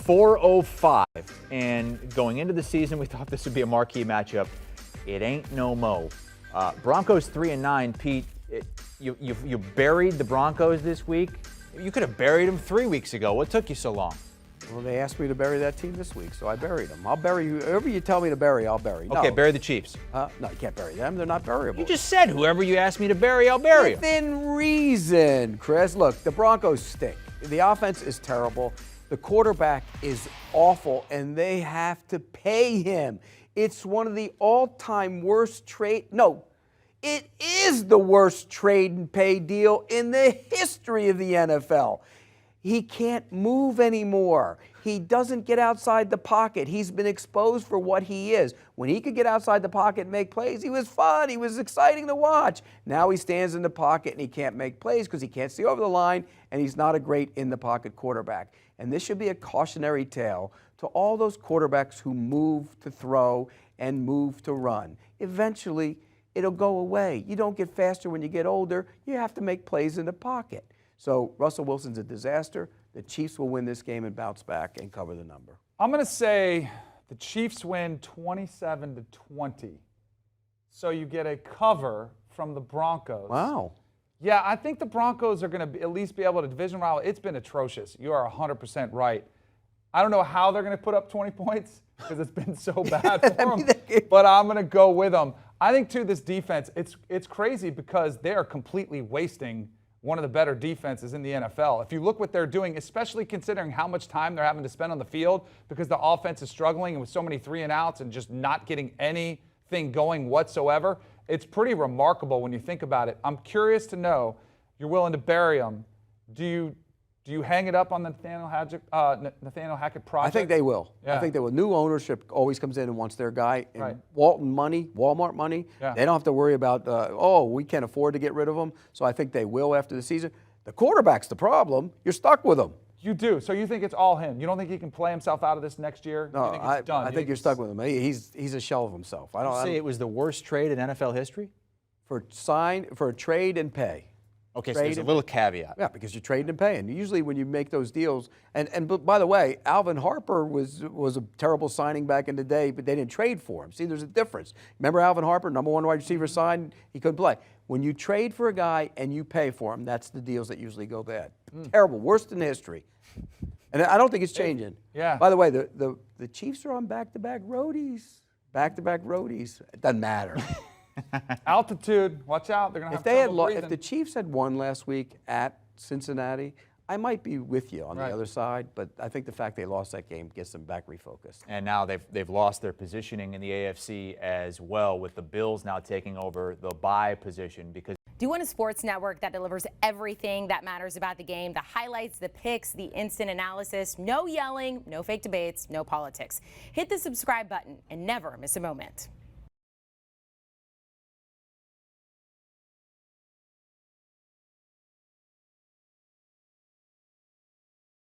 405, and going into the season, we thought this would be a marquee matchup. It ain't no mo. Broncos 3-9. Pete, you buried the Broncos this week. You could have buried them 3 weeks ago. What took you so long? Well, they asked me to bury that team this week, so I buried them. I'll bury whoever you tell me to bury, I'll bury. Okay, bury the Chiefs. No, you can't bury them. They're not buriable. You just said whoever you asked me to bury, I'll bury them. Within reason, Chris. Look, the Broncos stink. The offense is terrible. The quarterback is awful, and they have to pay him. It's one of the all-time worst trade. No, it is the worst trade and pay deal in the history of the NFL. He can't move anymore. He doesn't get outside the pocket. He's been exposed for what he is. When he could get outside the pocket and make plays, he was fun. He was exciting to watch. Now he stands in the pocket and he can't make plays because he can't see over the line, and he's not a great in-the-pocket quarterback. And this should be a cautionary tale to all those quarterbacks who move to throw and move to run. Eventually, it'll go away. You don't get faster when you get older. You have to make plays in the pocket. So Russell Wilson's a disaster. The Chiefs will win this game and bounce back and cover the number. I'm going to say the Chiefs win 27-20. So you get a cover from the Broncos. Wow. Yeah, I think the Broncos are going to at least be able to division rival. It's been atrocious. You are 100% right. I don't know how they're going to put up 20 points because it's been so bad for them, but I'm going to go with them. I think, too, this defense, it's crazy because they are completely wasting one of the better defenses in the NFL. If you look what they're doing, especially considering how much time they're having to spend on the field because the offense is struggling and with so many 3-and-outs and just not getting anything going whatsoever, it's pretty remarkable when you think about it. I'm curious to know, you're willing to bury them. Do you hang it up on the Nathaniel Hackett project? I think they will. Yeah. I think they will. New ownership always comes in and wants their guy. And right. Walmart money, yeah. They don't have to worry about, we can't afford to get rid of them. So I think they will after the season. The quarterback's the problem. You're stuck with them. You do. So you think it's all him. You don't think he can play himself out of this next year? No, you think it's done? I think you're stuck with him. He's a shell of himself. I don't say it was the worst trade in NFL history? For a trade and pay. Okay, so there's a little caveat. Yeah, because you're trading and paying. Usually when you make those deals, and by the way, Alvin Harper was a terrible signing back in the day, but they didn't trade for him. See, there's a difference. Remember Alvin Harper, number one wide receiver signed, he couldn't play. When you trade for a guy and you pay for him, that's the deals that usually go bad. Terrible, worst in history. And I don't think it's changing. Yeah. By the way, the Chiefs are on back-to-back roadies. Back-to-back roadies. It doesn't matter. Altitude, watch out. They're going to have trouble breathing. If the Chiefs had won last week at Cincinnati, I might be with you on the other side, but I think the fact they lost that game gets them back refocused. And now they've lost their positioning in the AFC as well, with the Bills now taking over the bye position because. Do you want a sports network that delivers everything that matters about the game? The highlights, the picks, the instant analysis, no yelling, no fake debates, no politics. Hit the subscribe button and never miss a moment.